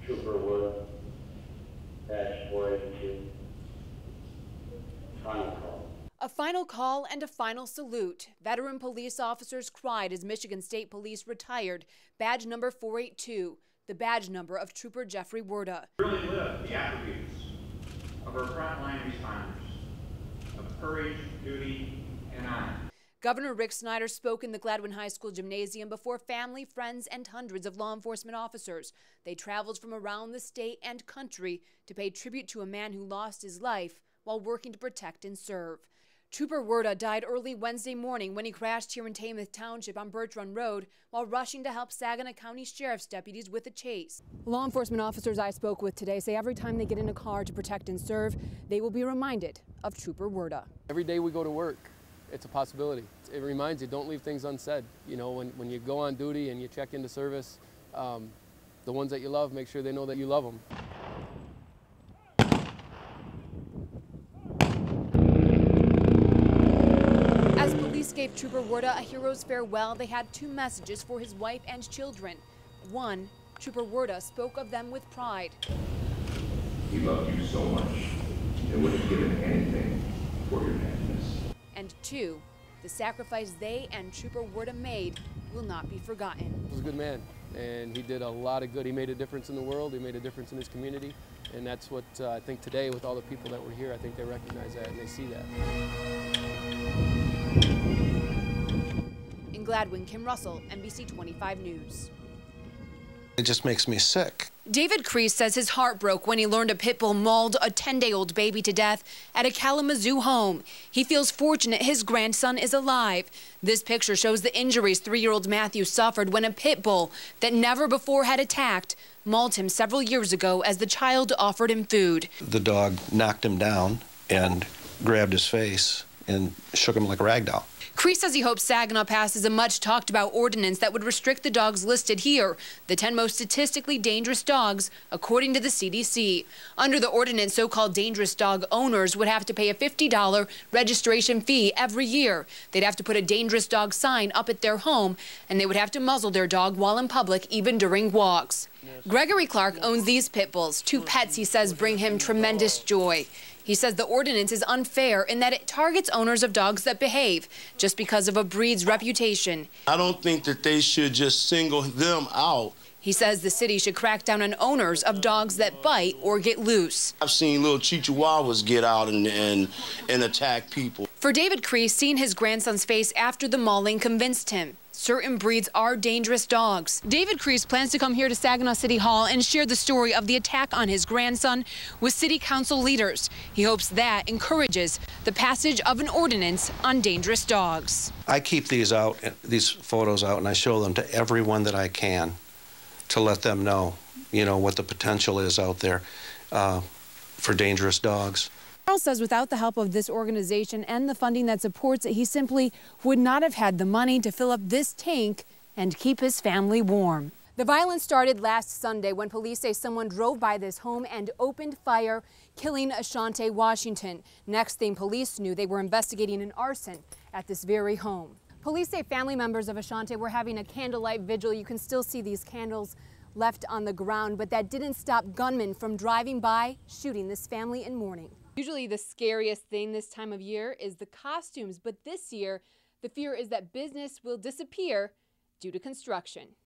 Trooper Wood, Dash 482. Final call. A final call and a final salute. Veteran police officers cried as Michigan State Police retired badge number 482, the badge number of Trooper Jeffrey Werda. Really live the attributes of our frontline responders of courage, duty, and honor. Governor Rick Snyder spoke in the Gladwin High School gymnasium before family, friends, and hundreds of law enforcement officers. They traveled from around the state and country to pay tribute to a man who lost his life while working to protect and serve. Trooper Werda died early Wednesday morning when he crashed here in Tamath Township on Birch Run Road while rushing to help Saginaw County Sheriff's deputies with a chase. Law enforcement officers I spoke with today say every time they get in a car to protect and serve, they will be reminded of Trooper Werda. Every day we go to work, it's a possibility. It reminds you, don't leave things unsaid. You know, when you go on duty and you check into service, the ones that you love, make sure they know that you love them. As police gave Trooper Werda a hero's farewell, they had two messages for his wife and children. One, Trooper Werda spoke of them with pride. He loved you so much, and would have given anything for your happiness. And two, the sacrifice they and Trooper Werda made will not be forgotten. He was a good man, and he did a lot of good. He made a difference in the world, he made a difference in his community, and that's what I think today with all the people that were here, I think they recognize that and they see that. In Gladwin, Kim Russell, NBC 25 News. It just makes me sick. David Crease says his heart broke when he learned a pit bull mauled a 10-day-old baby to death at a Kalamazoo home. He feels fortunate his grandson is alive. This picture shows the injuries 3-year-old Matthew suffered when a pit bull that never before had attacked mauled him several years ago as the child offered him food. The dog knocked him down and grabbed his face and shook him like a rag doll. Crease says he hopes Saginaw passes a much-talked-about ordinance that would restrict the dogs listed here, the 10 most statistically dangerous dogs, according to the CDC. Under the ordinance, so-called dangerous dog owners would have to pay a $50 registration fee every year. They'd have to put a dangerous dog sign up at their home, and they would have to muzzle their dog while in public, even during walks. Gregory Clark owns these pit bulls, two pets he says bring him tremendous joy. He says the ordinance is unfair in that it targets owners of dogs that behave just because of a breed's reputation. I don't think that they should just single them out. He says the city should crack down on owners of dogs that bite or get loose. I've seen little chihuahuas get out and attack people. For David Crease, seeing his grandson's face after the mauling convinced him certain breeds are dangerous dogs. David Crease plans to come here to Saginaw City Hall and share the story of the attack on his grandson with city council leaders. He hopes that encourages the passage of an ordinance on dangerous dogs. I keep these photos out, and I show them to everyone that I can to let them know, you know, what the potential is out there for dangerous dogs. Charles says without the help of this organization and the funding that supports it, he simply would not have had the money to fill up this tank and keep his family warm. The violence started last Sunday when police say someone drove by this home and opened fire, killing Ashante Washington. Next thing police knew, they were investigating an arson at this very home. Police say family members of Ashante were having a candlelight vigil. You can still see these candles left on the ground, but that didn't stop gunmen from driving by, shooting this family in mourning. Usually the scariest thing this time of year is the costumes, but this year the fear is that business will disappear due to construction.